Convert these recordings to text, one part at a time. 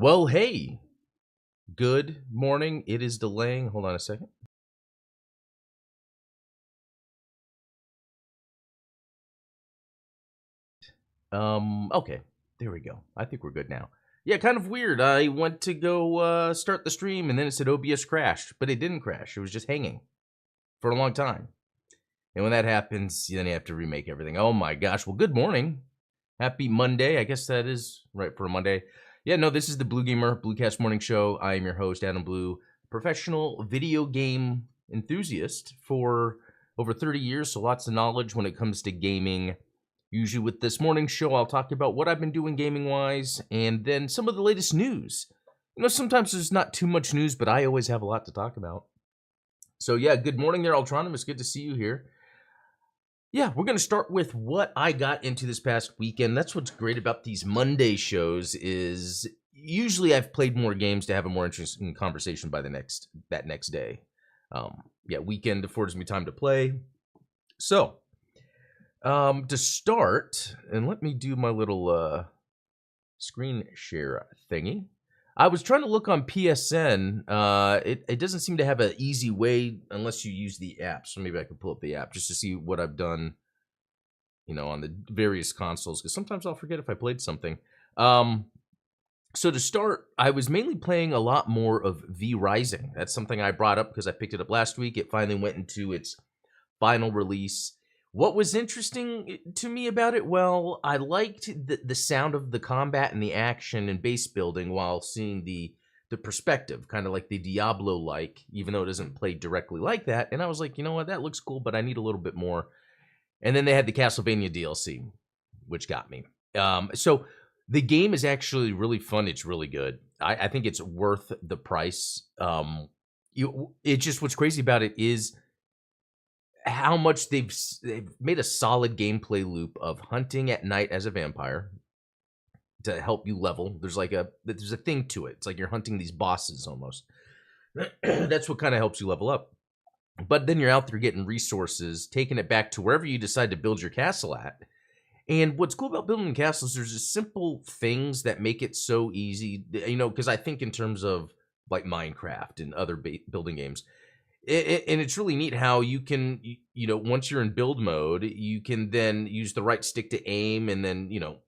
Well, hey, good morning. It is delaying. Hold on a second. Okay. There we go. I think we're good now. Yeah, kind of weird. I went to go start the stream and then it said OBS crashed, but it didn't crash. It was just hanging for a long time. And when that happens, then you have to remake everything. Oh my gosh. Well, good morning. Happy Monday. I guess that is right for a Monday. Yeah, no, this is the BlueGamer Bluecast morning show. I am your host, Adam Blue, professional video game enthusiast for over 30 years, so lots of knowledge when it comes to gaming. Usually with this morning show, I'll talk about what I've been doing gaming-wise, and then some of the latest news. You know, sometimes there's not too much news, but I always have a lot to talk about. So yeah, good morning there, Ultronymous. Good to see you here. Yeah, we're going to start with what I got into this past weekend. That's what's great about these Monday shows is usually I've played more games to have a more interesting conversation by that next day. Yeah, weekend affords me time to play. So, to start, and let me do my little screen share thingy. I was trying to look on PSN. It doesn't seem to have an easy way unless you use the app. So maybe I could pull up the app just to see what I've done, you know, on the various consoles. Because sometimes I'll forget if I played something. So to start, I was mainly playing a lot more of V Rising. That's something I brought up because I picked it up last week. It finally went into its final release. What was interesting to me about it? Well, I liked the sound of the combat and the action and base building while seeing the perspective, kind of like the Diablo-like, even though it doesn't play directly like that. And I was like, you know what, that looks cool, but I need a little bit more. And then they had the Castlevania DLC, which got me. So the game is actually really fun. It's really good. I think it's worth the price. It just, what's crazy about it is how much they've made a solid gameplay loop of hunting at night as a vampire to help you level. There's a thing to it. It's like you're hunting these bosses almost. That's what kind of helps you level up. But then you're out there getting resources, taking it back to wherever you decide to build your castle at. And what's cool about building castles, there's just simple things that make it so easy, you know, because I think in terms of like Minecraft and other building games, and it's really neat how you can, you know, once you're in build mode, you can then use the right stick to aim and then, you know,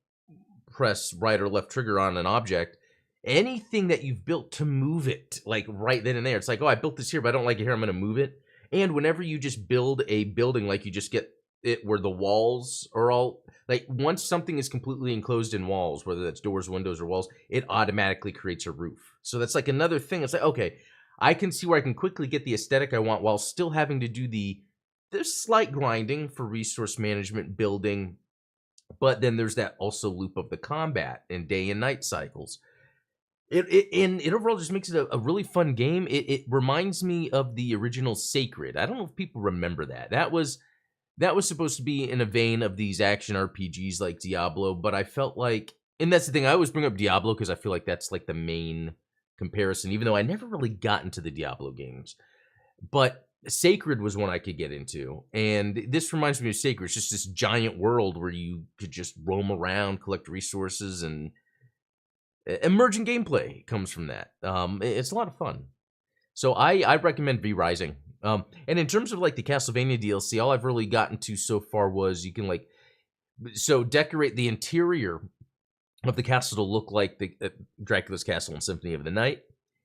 press right or left trigger on an object. Anything that you've built to move it, like right then and there. It's like, oh, I built this here, but I don't like it here. I'm going to move it. And whenever you just build a building, like you just get it where the walls are all, like once something is completely enclosed in walls, whether that's doors, windows, or walls, it automatically creates a roof. So that's like another thing. It's like, okay, I can see where I can quickly get the aesthetic I want while still having to do the slight grinding for resource management, building, but then there's that also loop of the combat and day and night cycles. It overall just makes it a really fun game. It reminds me of the original Sacred. I don't know if people remember that. That was supposed to be in a vein of these action RPGs like Diablo, but I felt like, and that's the thing, I always bring up Diablo because I feel like that's like the main comparison, even though I never really got into the Diablo games. But Sacred was one I could get into, and this reminds me of Sacred. It's just this giant world where you could just roam around, collect resources, and emergent gameplay comes from that. It's a lot of fun. So I recommend V Rising. And in terms of like the Castlevania DLC, all I've really gotten to so far was you can decorate the interior of the castle to look like the Dracula's castle in Symphony of the Night.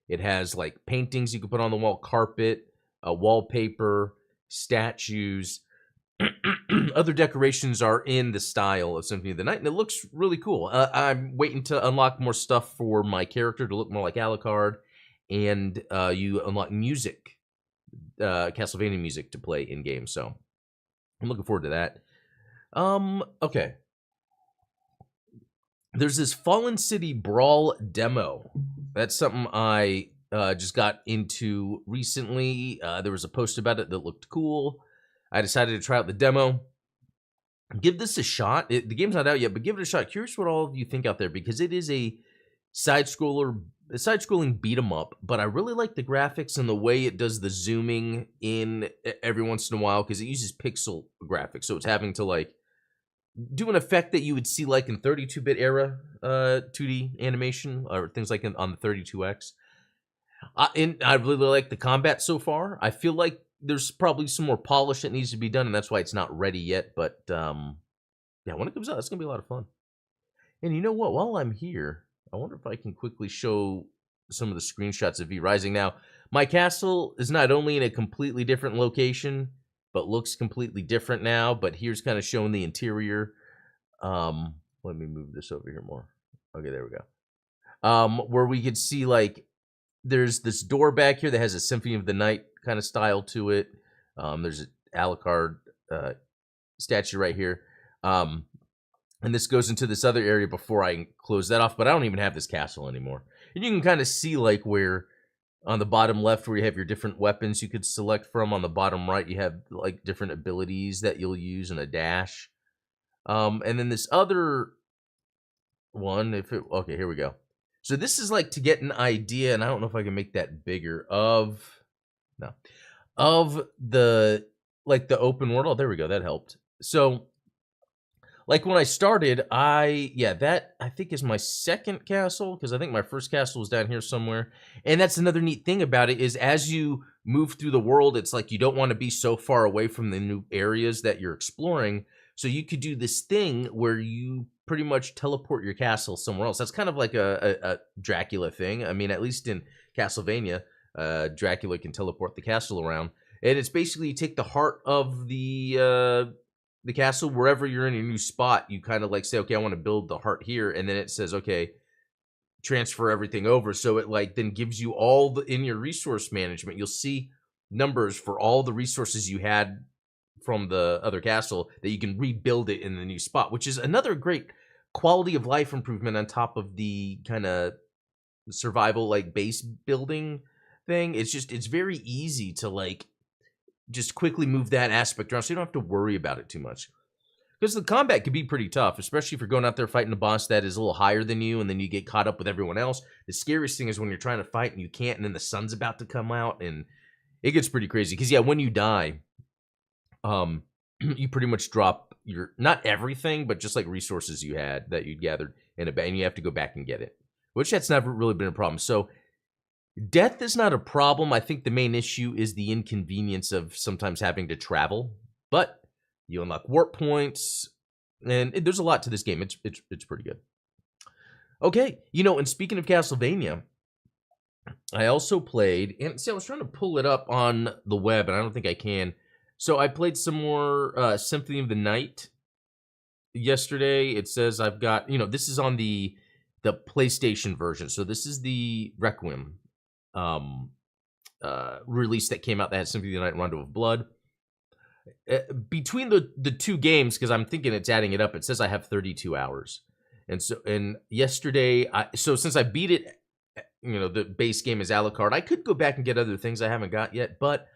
It has like paintings you can put on the wall, carpet, wallpaper, statues. Other decorations are in the style of Symphony of the Night, and it looks really cool. I'm waiting to unlock more stuff for my character to look more like Alucard, and you unlock music, Castlevania music to play in game. So I'm looking forward to that. Okay. There's this Fallen City Brawl demo. That's something I just got into recently. There was a post about it that looked cool. I decided to try out the demo. Give this a shot. The game's not out yet, but give it a shot. Curious what all of you think out there, because it is a side-scrolling beat-em-up, but I really like the graphics and the way it does the zooming in every once in a while, because it uses pixel graphics, so it's having to like do an effect that you would see like in 32-bit era 2D animation or things like on the 32X. And I really like the combat so far. I feel like there's probably some more polish that needs to be done, and that's why it's not ready yet. But yeah, when it comes out, it's gonna be a lot of fun. And you know what? While I'm here, I wonder if I can quickly show some of the screenshots of V Rising. Now, my castle is not only in a completely different location, but looks completely different now. But here's kind of showing the interior. Let me move this over here more. Okay, there we go. Where we could see like there's this door back here that has a Symphony of the Night kind of style to it. There's an Alucard statue right here. And this goes into this other area before I close that off, but I don't even have this castle anymore. And you can kind of see like where on the bottom left where you have your different weapons you could select from. On the bottom right, you have like different abilities that you'll use in a dash. And then this other one, okay, here we go. So this is like to get an idea, and I don't know if I can make that bigger, of the, like the open world. Oh, there we go, that helped. So like when I started, that I think is my second castle, because I think my first castle was down here somewhere. And that's another neat thing about it is as you move through the world, it's like you don't want to be so far away from the new areas that you're exploring. So you could do this thing where you pretty much teleport your castle somewhere else. That's kind of like a Dracula thing. I mean, at least in Castlevania, Dracula can teleport the castle around. And it's basically you take the heart of the castle, wherever you're in a new spot, you kind of like say, okay, I want to build the heart here. And then it says, okay, transfer everything over. So it like then gives you all the, in your resource management, you'll see numbers for all the resources you had from the other castle that you can rebuild it in the new spot, which is another great quality of life improvement on top of the kind of survival, like base building thing. It's just, it's very easy to like, just quickly move that aspect around so you don't have to worry about it too much. Because the combat can be pretty tough, especially if you're going out there fighting a boss that is a little higher than you and then you get caught up with everyone else. The scariest thing is when you're trying to fight and you can't, and then the sun's about to come out, and it gets pretty crazy. Because, yeah, when you die, you pretty much drop your, not everything, but just like resources you had that you'd gathered in a bag, and you have to go back and get it. Which that's never really been a problem. So death is not a problem. I think the main issue is the inconvenience of sometimes having to travel. But you unlock warp points, and there's a lot to this game. It's pretty good. Okay, you know, and speaking of Castlevania, I also played, and see, I was trying to pull it up on the web, and I don't think I can. So I played some more Symphony of the Night yesterday. It says I've got, you know, this is on the PlayStation version. So this is the Requiem release that came out that had Symphony of the Night and Rondo of Blood. Between the two games, because I'm thinking it's adding it up, it says I have 32 hours. And yesterday, so since I beat it, you know, the base game is Alucard, I could go back and get other things I haven't got yet, but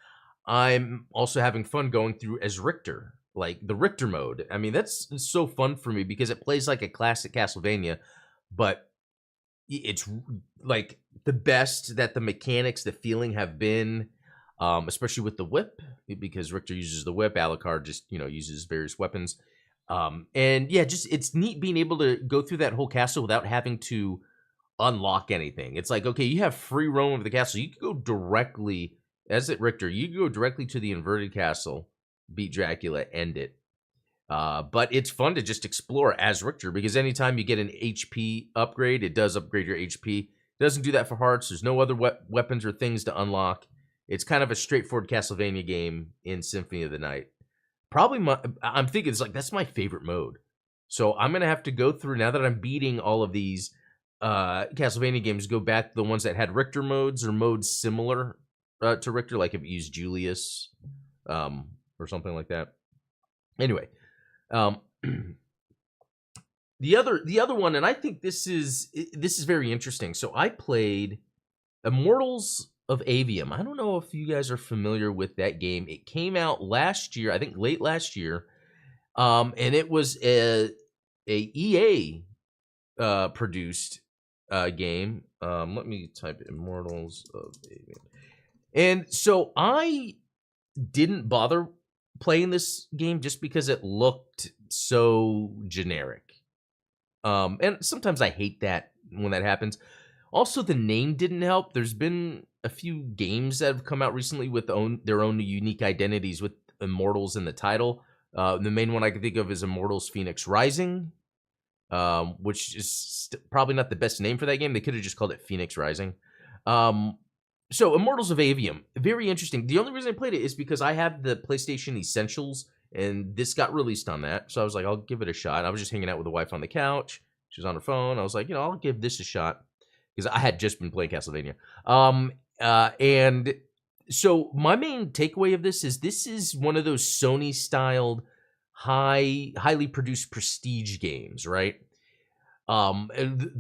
I'm also having fun going through as Richter, like the Richter mode. I mean, that's so fun for me because it plays like a classic Castlevania, but it's like the best that the mechanics, the feeling have been, especially with the whip, because Richter uses the whip, Alucard just, you know, uses various weapons. And yeah, just it's neat being able to go through that whole castle without having to unlock anything. It's like, okay, you have free roam of the castle. You can go directly, as at Richter, you can go directly to the inverted castle, beat Dracula, end it. But it's fun to just explore as Richter, because anytime you get an HP upgrade, it does upgrade your HP. It doesn't do that for hearts. There's no other weapons or things to unlock. It's kind of a straightforward Castlevania game in Symphony of the Night. Probably I'm thinking it's like, that's my favorite mode. So I'm going to have to go through, now that I'm beating all of these Castlevania games, go back to the ones that had Richter modes or modes similar to Richter, like if you use Julius or something like that. Anyway, the other one, and I think this is very interesting. So I played Immortals of Aveum. I don't know if you guys are familiar with that game. It came out last year, I think late last year, and it was a EA produced game. Let me type Immortals of Aveum. And so I didn't bother playing this game just because it looked so generic. And sometimes I hate that when that happens. Also, the name didn't help. There's been a few games that have come out recently with their own unique identities with Immortals in the title. The main one I can think of is Immortals Phoenix Rising, which is probably not the best name for that game. They could have just called it Phoenix Rising. So Immortals of Aveum, very interesting. The only reason I played it is because I have the PlayStation Essentials, and this got released on that. So I was like, I'll give it a shot. I was just hanging out with the wife on the couch. She was on her phone. I was like, I'll give this a shot because I had just been playing Castlevania. And so my main takeaway of this is one of those Sony-styled, highly produced prestige games, right?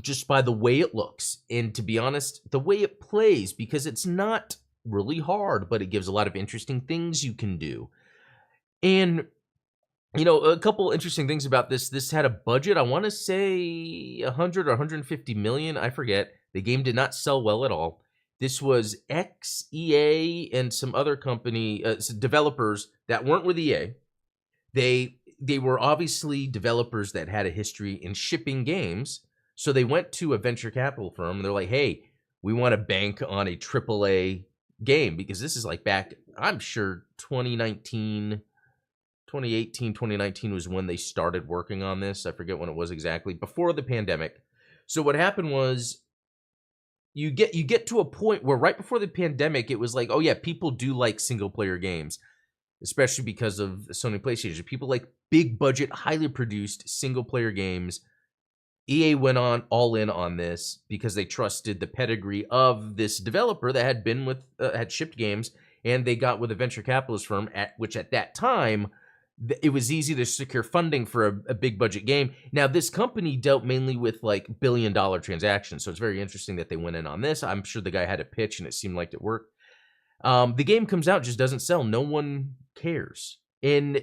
Just by the way it looks, and to be honest, the way it plays, because it's not really hard, but it gives a lot of interesting things you can do. And a couple interesting things about this had a budget, I want to say 100 or 150 million, I forget. The game did not sell well at all. This was ex-EA and some other company developers that weren't with EA. They were obviously developers that had a history in shipping games, so they went to a venture capital firm and they're like, hey, we want to bank on a AAA game, because this is like back, I'm sure 2018, 2019 was when they started working on this. I forget when it was exactly, before the pandemic. So what happened was you get to a point where right before the pandemic, it was like, oh yeah, people do like single player games, especially because of Sony PlayStation. People like big budget, highly produced single player games. EA went all in on this because they trusted the pedigree of this developer that had been with had shipped games, and they got with a venture capitalist firm which at that time it was easy to secure funding for a big budget game. Now this company dealt mainly with like $1 billion transactions, so it's very interesting that they went in on this. I'm sure the guy had a pitch and it seemed like it worked. The game comes out, just doesn't sell. No one cares. And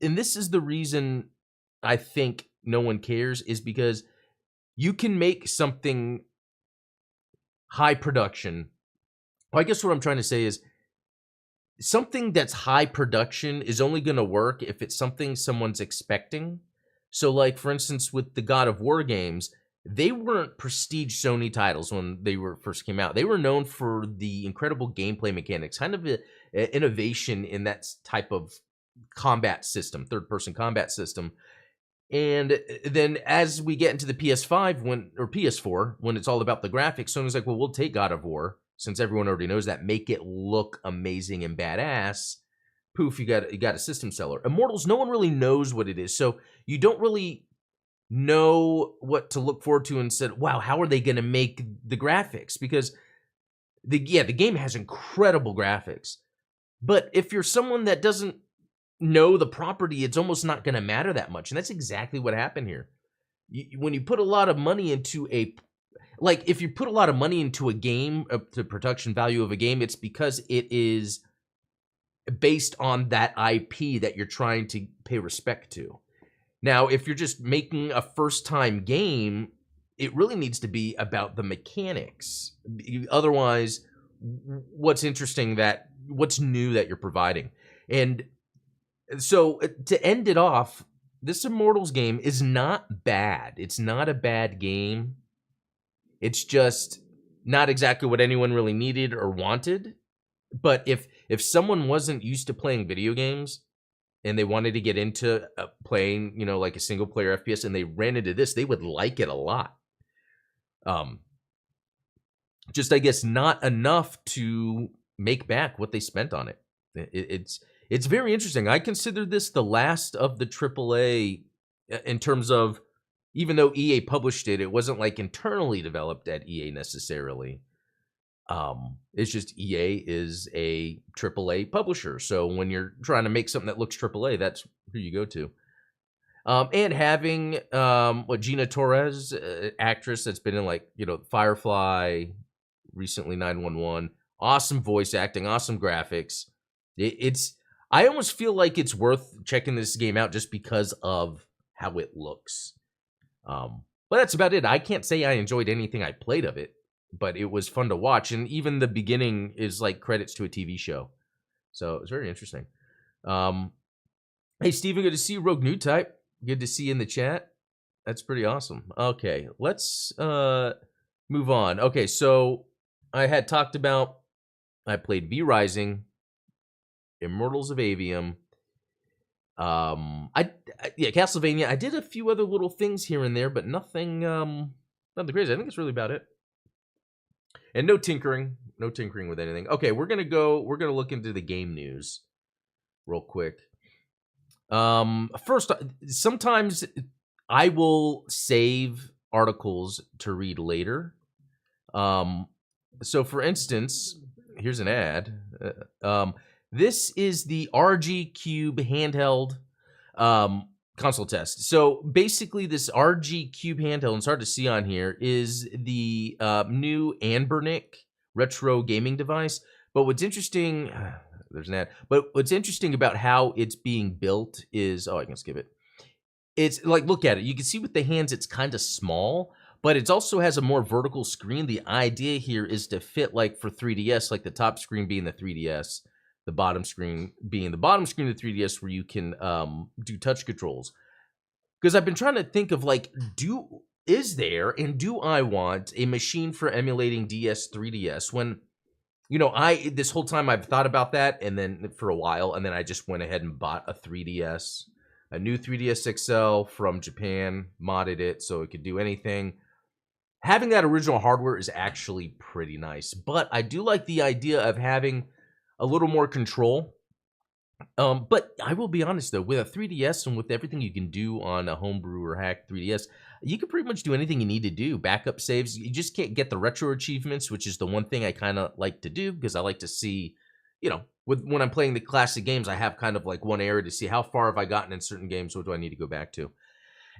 this is the reason I think no one cares, is because you can make something high production. Well, I guess what I'm trying to say is something that's high production is only going to work if it's something someone's expecting. So like, for instance, with the God of War games, they weren't prestige Sony titles when they first came out. They were known for the incredible gameplay mechanics, kind of an innovation in that type of combat system, third-person combat system. And then as we get into the PS5 or PS4, when it's all about the graphics, Sony's like, well, we'll take God of War, since everyone already knows that, make it look amazing and badass. Poof, you got a system seller. Immortals, no one really knows what it is, so you don't really know what to look forward to and said, wow, how are they going to make the graphics? Because the game has incredible graphics, but if you're someone that doesn't know the property, it's almost not going to matter that much. And that's exactly what happened here. When you put a lot of money into if you put a lot of money into a game, the production value of a game, it's because it is based on that IP that you're trying to pay respect to. Now, if you're just making a first-time game, it really needs to be about the mechanics. Otherwise, what's new that you're providing? And so to end it off, this Immortals game is not bad. It's not a bad game. It's just not exactly what anyone really needed or wanted. But if someone wasn't used to playing video games and they wanted to get into playing, like a single player FPS, and they ran into this, they would like it a lot. Just, I guess, not enough to make back what they spent on it. It's very interesting. I consider this the last of the AAA in terms of, even though EA published it, it wasn't like internally developed at EA necessarily. It's just EA is a AAA publisher. So when you're trying to make something that looks AAA, that's who you go to. And having Gina Torres, actress that's been in Firefly, recently 911, awesome voice acting, awesome graphics. I almost feel like it's worth checking this game out just because of how it looks. But that's about it. I can't say I enjoyed anything I played of it, but it was fun to watch. And even the beginning is like credits to a TV show. So it's very interesting. Hey, Steven, good to see you. Rogue New Type, good to see you in the chat. That's pretty awesome. Okay, let's move on. Okay, so I had talked about, I played V Rising, Immortals of Aveum. Yeah, Castlevania. I did a few other little things here and there, but nothing nothing crazy. I think that's really about it. And no tinkering with anything. Okay, we're gonna look into the game news real quick. First, sometimes I will save articles to read later. So for instance, here's an ad. This is the RG Cube handheld console test. So basically, this RG Cube handheld, and it's hard to see on here, is the new Anbernic retro gaming device. But what's interesting, there's an ad. But what's interesting about how it's being built is, oh, I can skip it. It's like, look at it. You can see with the hands, it's kind of small, but it also has a more vertical screen. The idea here is to fit, like for 3DS, like the top screen being the 3DS, the bottom screen being the bottom screen of the 3DS, where you can do touch controls. Because I've been trying to think of like, do I want a machine for emulating DS 3DS when, you know, this whole time I've thought about that, and then for a while, and then I just went ahead and bought a 3DS, a new 3DS XL from Japan, modded it so it could do anything. Having that original hardware is actually pretty nice, but I do like the idea of having a little more control. But I will be honest though, with a 3DS and with everything you can do on a homebrew or hack 3DS, you can pretty much do anything you need to do. Backup saves, you just can't get the retro achievements, which is the one thing I kind of like to do, because I like to see, you know, when I'm playing the classic games, I have kind of like one area to see how far have I gotten in certain games, what do I need to go back to.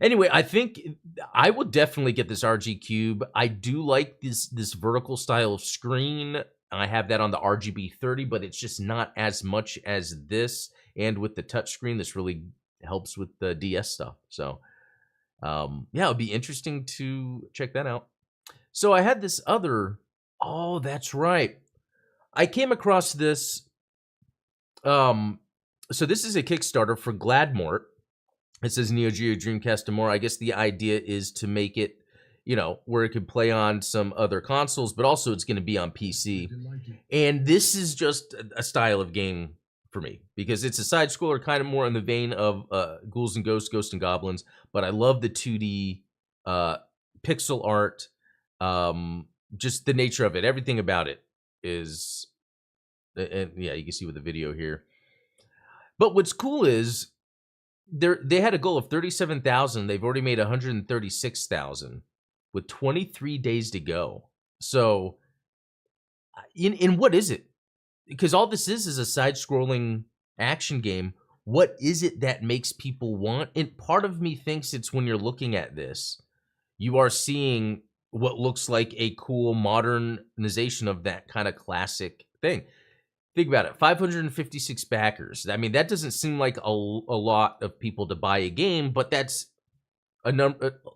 Anyway, I think I will definitely get this RG Cube. I do like this vertical style of screen. I have that on the RGB 30, but it's just not as much as this. And with the touchscreen, this really helps with the DS stuff. So, yeah, it'll be interesting to check that out. So I had this other. Oh, that's right. I came across this. So this is a Kickstarter for Gladmort. It says Neo Geo, Dreamcast, and more. I guess the idea is to make it, you know, where it could play on some other consoles, but also it's going to be on PC. And this is just a style of game for me, because it's a side scroller, kind of more in the vein of Ghouls and Ghosts, Ghosts and Goblins. But I love the 2D pixel art, just the nature of it. Everything about it is, and yeah, you can see with the video here. But what's cool is they had a goal of 37,000. They've already made 136,000 with 23 days to go. So in what is it? Because all this is a side-scrolling action game. What is it that makes people want? And part of me thinks it's when you're looking at this, you are seeing what looks like a cool modernization of that kind of classic thing. Think about it, 556 backers. I mean, that doesn't seem like a lot of people to buy a game, but that's a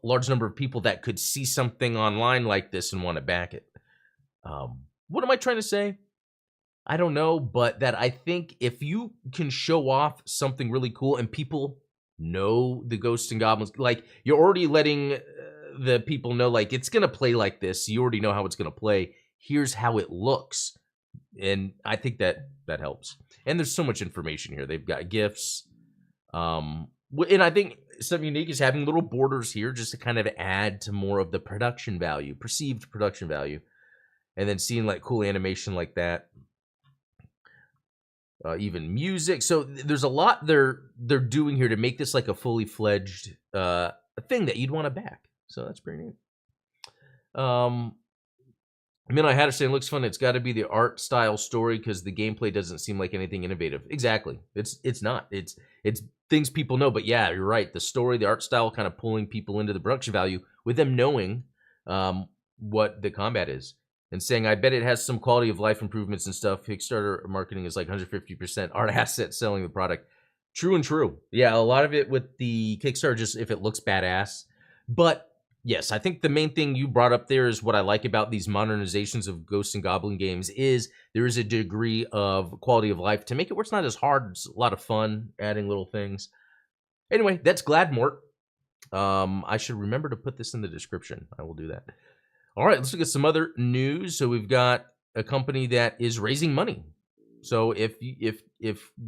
large number of people that could see something online like this and want to back it. What am I trying to say? I don't know, but that I think if you can show off something really cool and people know the Ghosts and Goblins, like you're already letting the people know, like it's going to play like this. You already know how it's going to play. Here's how it looks. And I think that helps. And there's so much information here. They've got GIFs. And I think something unique is having little borders here just to kind of add to more of the production value, perceived production value. And then seeing like cool animation like that. Even music. So there's a lot they're doing here to make this like a fully fledged thing that you'd want to back. So that's pretty neat. Midnight Hatter saying looks fun. It's got to be the art style story because the gameplay doesn't seem like anything innovative. Exactly. It's not. It's things people know. But yeah, you're right. The story, the art style, kind of pulling people into the production value with them knowing what the combat is and saying, I bet it has some quality of life improvements and stuff. Kickstarter marketing is like 150% art asset selling the product. True and true. Yeah, a lot of it with the Kickstarter, just if it looks badass. But Yes, I think the main thing you brought up there is what I like about these modernizations of Ghosts and Goblin games is there is a degree of quality of life to make it where it's not as hard. It's a lot of fun adding little things. Anyway, that's Gladmort. I should remember to put this in the description. I will do that. All right, let's look at some other news. So we've got a company that is raising money. So if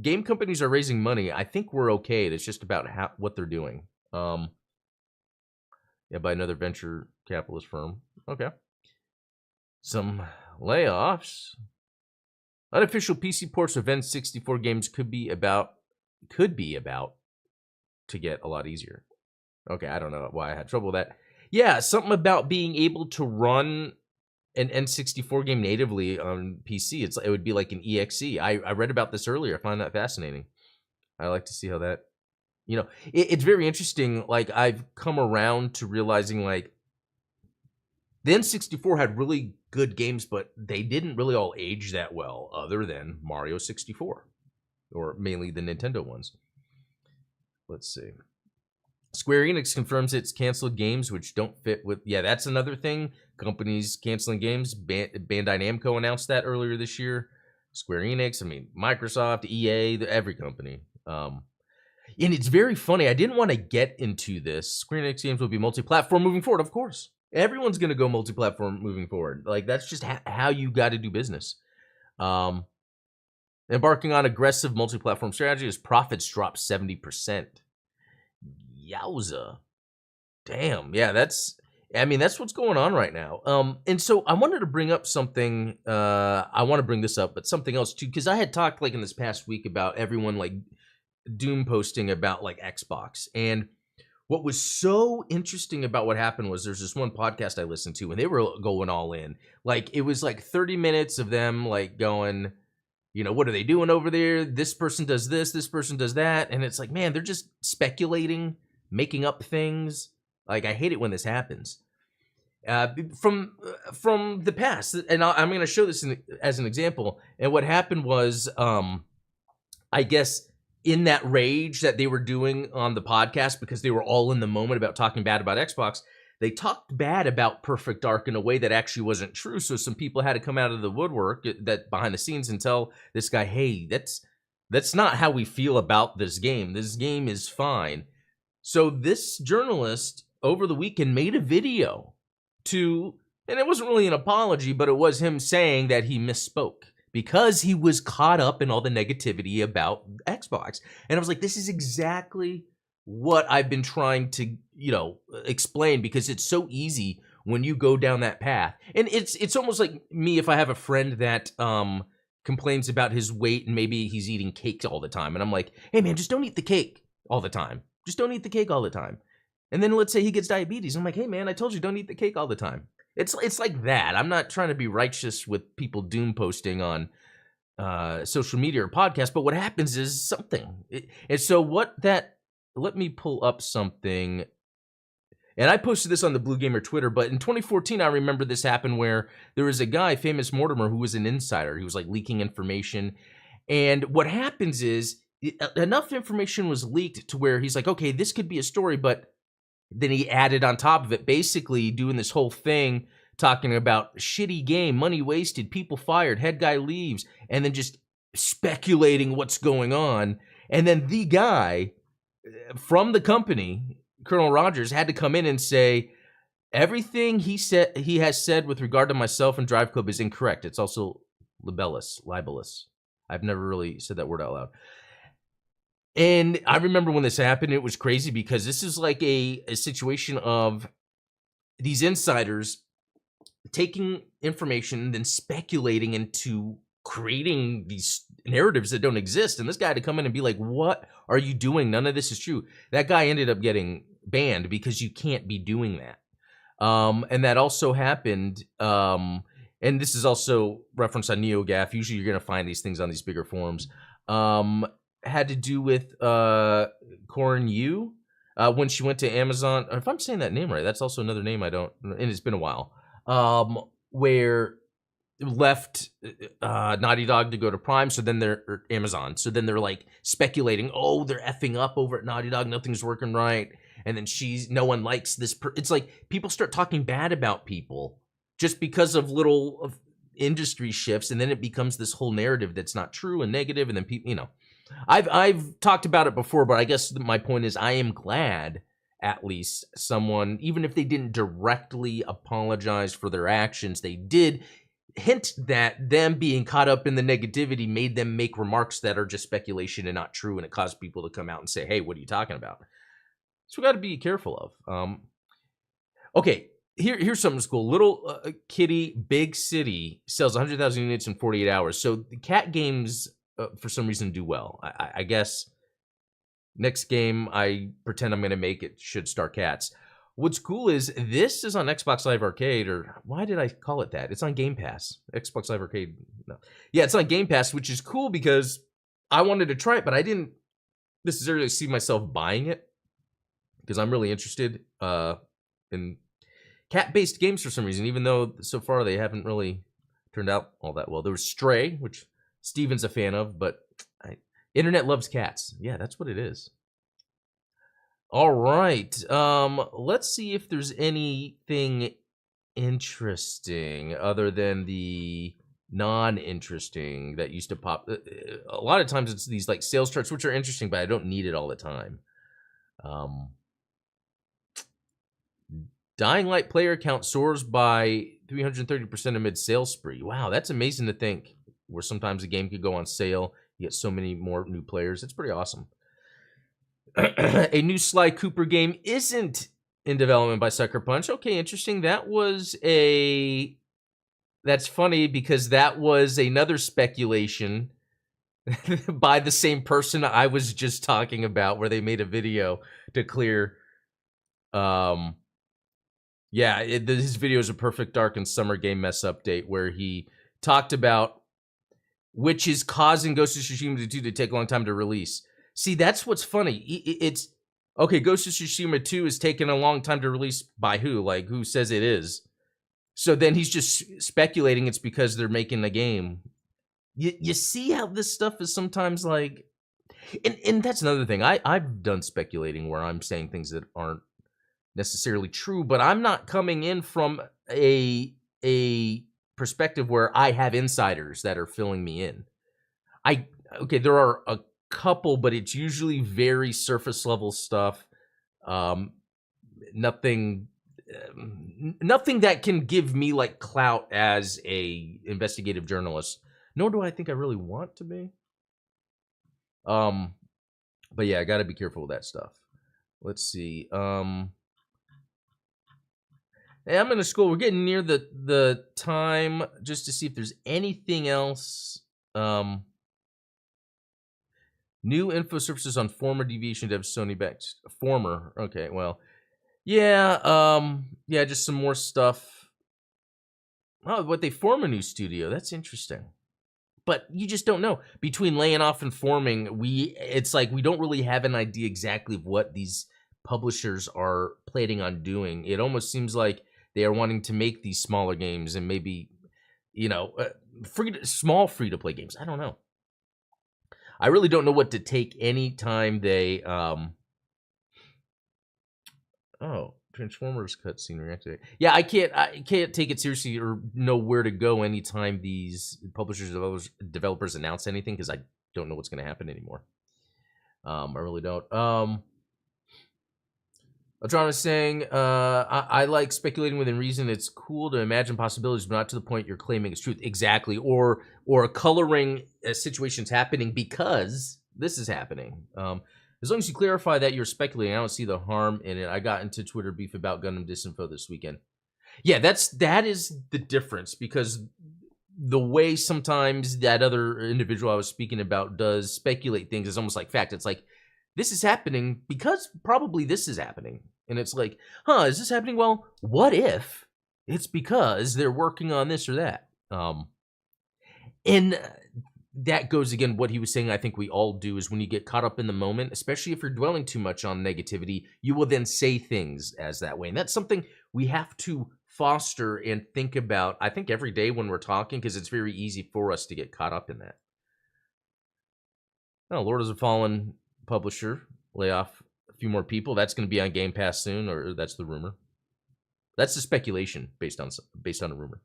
game companies are raising money, I think we're okay. It's just about what they're doing. Yeah, by another venture capitalist firm. Okay. Some layoffs. Unofficial PC ports of N64 games could be about to get a lot easier. Okay, I don't know why I had trouble with that. Yeah, something about being able to run an N64 game natively on PC. It would be like an EXE. I read about this earlier. I find that fascinating. I like to see how that, it's very interesting. Like, I've come around to realizing, like, the N64 had really good games, but they didn't really all age that well, other than Mario 64, or mainly the Nintendo ones. Let's see. Square Enix confirms it's canceled games which don't fit with... Yeah, that's another thing. Companies canceling games. Bandai Namco announced that earlier this year. Square Enix, Microsoft, EA, every company. And it's very funny. I didn't want to get into this. Square Enix games will be multi-platform moving forward, of course. Everyone's going to go multi-platform moving forward. Like, that's just how you got to do business. Embarking on aggressive multi-platform strategy as profits drop 70%. Yowza. Damn. Yeah, that's what's going on right now. And so I wanted to bring up something. I want to bring this up, but something else too, because I had talked like in this past week about everyone like doom posting about like Xbox. And what was so interesting about what happened was there's this one podcast I listened to and they were going all in. Like, it was like 30 minutes of them like going, what are they doing over there? This person does this person does that. And it's like, man, they're just speculating, making up things. Like, I hate it when this happens. From the past, and I'm going to show this as an example. And what happened was, I guess, in that rage that they were doing on the podcast, because they were all in the moment about talking bad about Xbox, they talked bad about Perfect Dark in a way that actually wasn't true. So some people had to come out of the woodwork that behind the scenes and tell this guy, hey, that's not how we feel about this game. This game is fine. So this journalist over the weekend made a video and it wasn't really an apology, but it was him saying that he misspoke because he was caught up in all the negativity about Xbox. And I was like, this is exactly what I've been trying to, explain, because it's so easy when you go down that path. And it's almost like me if I have a friend that complains about his weight and maybe he's eating cake all the time. And I'm like, hey man, just don't eat the cake all the time. Just don't eat the cake all the time. And then let's say he gets diabetes. I'm like, hey man, I told you don't eat the cake all the time. It's like that. I'm not trying to be righteous with people doom posting on social media or podcasts, but what happens is something. And so let me pull up something. And I posted this on the BlueGamer Twitter, but in 2014, I remember this happened where there was a guy, Famous Mortimer, who was an insider. He was like leaking information. And what happens is enough information was leaked to where he's like, okay, this could be a story, but then he added on top of it, basically doing this whole thing, talking about shitty game, money wasted, people fired, head guy leaves, and then just speculating what's going on. And then the guy from the company, Colonel Rogers, had to come in and say, everything he has said with regard to myself and Drive Club is incorrect. It's also libelous. I've never really said that word out loud. And I remember when this happened, it was crazy because this is like a situation of these insiders taking information, then speculating into creating these narratives that don't exist. And this guy had to come in and be like, what are you doing? None of this is true. That guy ended up getting banned because you can't be doing that. And that also happened. And this is also referenced on NeoGAF. Usually you're going to find these things on these bigger forums. Had to do with Corin Yu when she went to Amazon. If I'm saying that name right, that's also another name I don't, and it's been a while, where left Naughty Dog to go to Prime, so then Amazon. So then they're like speculating, oh, they're effing up over at Naughty Dog, nothing's working right. and then no one likes this. It's like people start talking bad about people just because of little industry shifts, and then it becomes this whole narrative that's not true and negative, and then people, you know, I've talked about it before, but I guess my point is I am glad at least someone, even if they didn't directly apologize for their actions, they did hint that them being caught up in the negativity made them make remarks that are just speculation and not true, and it caused people to come out and say, hey, what are you talking about? So we got to be careful of. Okay, here's something that's cool. Little Kitty Big City sells 100,000 units in 48 hours. So the cat games, for some reason, do well. I guess next game I pretend I'm going to make it should star cats. What's cool is this is on Xbox Live Arcade, or why did I call it that? It's on Game Pass. Xbox Live Arcade. No. Yeah, it's on Game Pass, which is cool because I wanted to try it, but I didn't necessarily see myself buying it because I'm really interested in cat-based games for some reason, even though so far they haven't really turned out all that well. There was Stray, which Steven's a fan of, but internet loves cats. Yeah, that's what it is. All right. Let's see if there's anything interesting other than the non-interesting that used to pop. A lot of times it's these like sales charts, which are interesting, but I don't need it all the time. Dying Light player count soars by 330% amid sales spree. Wow, that's amazing to think. Where sometimes a game could go on sale, you get so many more new players. It's pretty awesome. A new Sly Cooper game isn't in development by Sucker Punch. Okay, interesting. That's funny because that was another speculation by the same person I was just talking about, where they made a video to clear. Yeah, his video is a perfect dark and summer game mess update where he talked about which is causing Ghost of Tsushima 2 to take a long time to release. See, that's what's funny. It's okay. Ghost of Tsushima 2 is taking a long time to release by who? Like, who says it is? So then he's just speculating it's because they're making a game. You see how this stuff is sometimes like, and that's another thing. I've done speculating where I'm saying things that aren't necessarily true, but I'm not coming in from a perspective where I have insiders that are filling me in. Okay, there are a couple, but it's usually very surface level stuff. Nothing that can give me like clout as a investigative journalist, nor do I think I really want to be. But yeah, I got to be careful with that stuff. Let's see. Hey, I'm gonna scroll. We're getting near the time just to see if there's anything else. New info surfaces on former deviation devs Sony backs. Former. Okay, well. Yeah, yeah, just some more stuff. Oh, what they form a new studio. That's interesting. But you just don't know. Between laying off and forming, it's like we don't really have an idea exactly of what these publishers are planning on doing. It almost seems like they are wanting to make these smaller games and maybe, you know, small free-to-play games. I don't know. I really don't know what to take any time they Transformers cutscene reactivate. Yeah, I can't take it seriously or know where to go anytime these publishers developers announce anything because I don't know what's going to happen anymore. I really don't. Adron was saying, I like speculating within reason. It's cool to imagine possibilities, but not to the point you're claiming it's truth. Exactly. Or coloring situations happening because this is happening. As long as you clarify that you're speculating, I don't see the harm in it. I got into Twitter beef about Gundam Disinfo this weekend. Yeah, that is the difference, because the way sometimes that other individual I was speaking about does speculate things is almost like fact. It's like, this is happening because probably this is happening. And it's like, is this happening? Well, what if it's because they're working on this or that? And that goes again, what he was saying, I think we all do, is when you get caught up in the moment, especially if you're dwelling too much on negativity, you will then say things as that way. And that's something we have to foster and think about, I think, every day when we're talking, because it's very easy for us to get caught up in that. Oh, Lord of the Fallen publisher layoff a few more people. That's going to be on Game Pass soon, or that's the rumor. That's the speculation based on a rumor.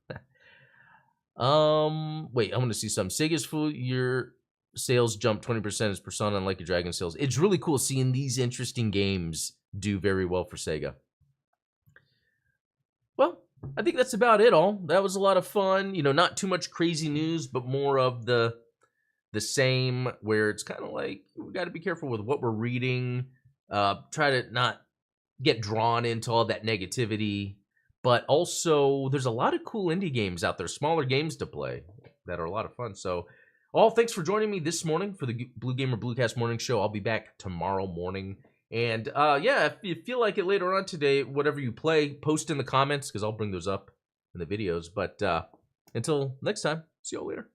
Wait, I want to see some. Sega's full year sales jumped 20% as Persona and Like a Dragon sales. It's really cool seeing these interesting games do very well for Sega. Well, I think that's about it all. That was a lot of fun. You know, not too much crazy news, but more of the same, where it's kind of like we got to be careful with what we're reading. Try to not get drawn into all that negativity. But also, there's a lot of cool indie games out there, smaller games to play that are a lot of fun. So, all thanks for joining me this morning for the BlueGamer Bluecast morning show. I'll be back tomorrow morning. And yeah, if you feel like it later on today, whatever you play, post in the comments because I'll bring those up in the videos. But until next time, see y'all later.